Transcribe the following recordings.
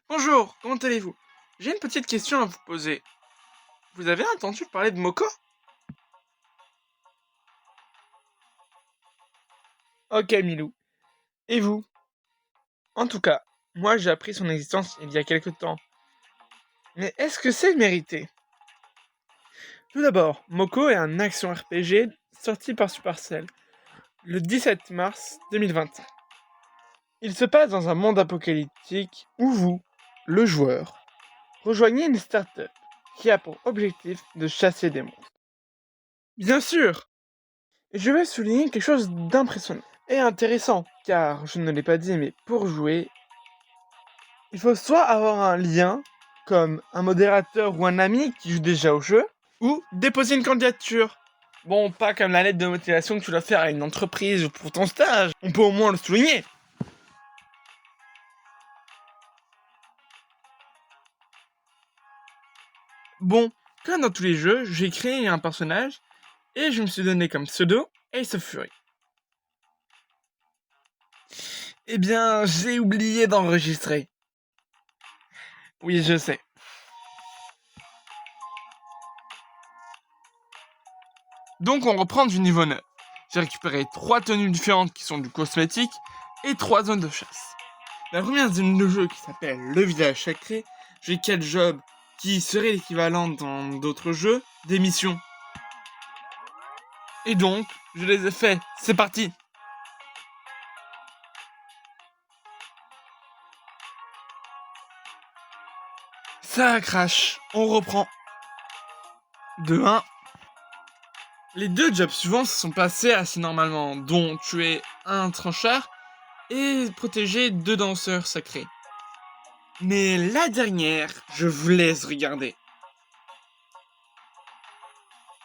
Bonjour, comment allez-vous? J'ai une petite question à vous poser. Vous avez entendu parler de Moko? Ok, Milou. Et vous? En tout cas, moi j'ai appris son existence il y a quelque temps. Mais est-ce que c'est mérité? Tout d'abord, Moko est un action RPG sorti par Supercell le 17 mars 2021. Il se passe dans un monde apocalyptique où vous, le joueur, rejoignez une start-up qui a pour objectif de chasser des monstres. Bien sûr, je vais souligner quelque chose d'impressionnant et intéressant, car je ne l'ai pas dit, mais pour jouer, il faut soit avoir un lien, comme un modérateur ou un ami qui joue déjà au jeu, ou déposer une candidature. Bon, pas comme la lettre de motivation que tu dois faire à une entreprise ou pour ton stage, on peut au moins le souligner. Bon, comme dans tous les jeux, j'ai créé un personnage et je me suis donné comme pseudo Ace of Fury. Eh bien, j'ai oublié d'enregistrer. Oui, je sais. Donc on reprend du niveau 9. J'ai récupéré 3 tenues différentes qui sont du cosmétique et 3 zones de chasse. La première zone de jeu qui s'appelle le village sacré, j'ai 4 jobs qui seraient l'équivalent dans d'autres jeux des missions. Et donc, je les ai faits. C'est parti. Ça crache. On reprend. De 1. Les 2 jobs suivants se sont passés assez normalement, dont tuer un trancheur et protéger 2 danseurs sacrés. Mais la dernière, je vous laisse regarder.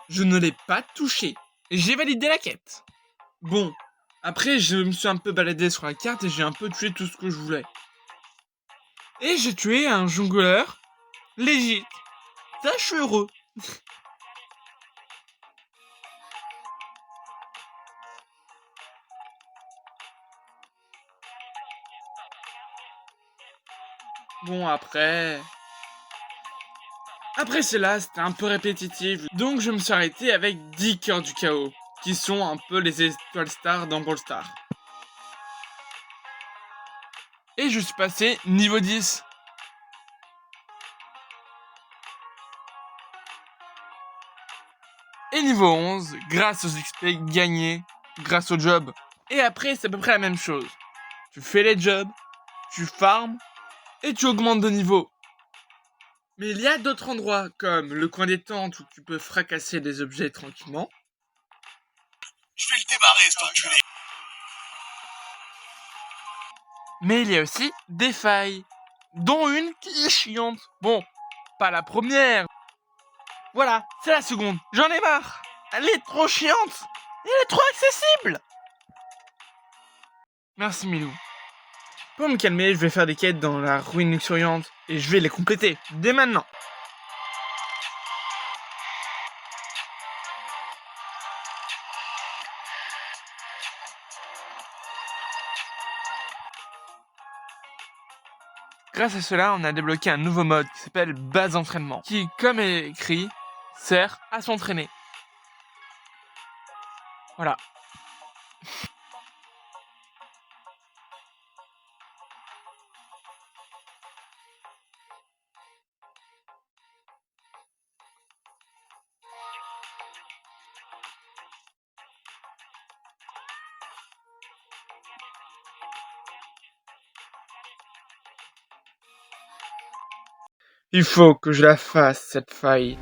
Je ne l'ai pas touché. J'ai validé la quête. Bon, après je me suis un peu baladé sur la carte et j'ai un peu tué tout ce que je voulais. Et j'ai tué un jongleur légit. Ça, je suis heureux. Bon, après... Après cela, c'était un peu répétitif, donc je me suis arrêté avec 10 cœurs du chaos, qui sont un peu les étoiles stars dans Brawl Stars. Et je suis passé niveau 10. Et niveau 11, grâce aux XP gagnés, grâce au job. Et après, c'est à peu près la même chose. Tu fais les jobs, tu farmes, et tu augmentes de niveau. Mais il y a d'autres endroits, comme le coin des tentes où tu peux fracasser des objets tranquillement. Je vais le démarrer, cet enculé. Mais il y a aussi des failles, dont une qui est chiante. Bon, pas la première. Voilà, c'est la seconde. J'en ai marre. Elle est trop chiante. Elle est trop accessible. Merci Milou. Pour me calmer, je vais faire des quêtes dans la ruine luxuriante et je vais les compléter dès maintenant. Grâce à cela, on a débloqué un nouveau mode qui s'appelle base d'entraînement, qui, comme est écrit, sert à s'entraîner. Voilà. Il faut que je la fasse, cette faille.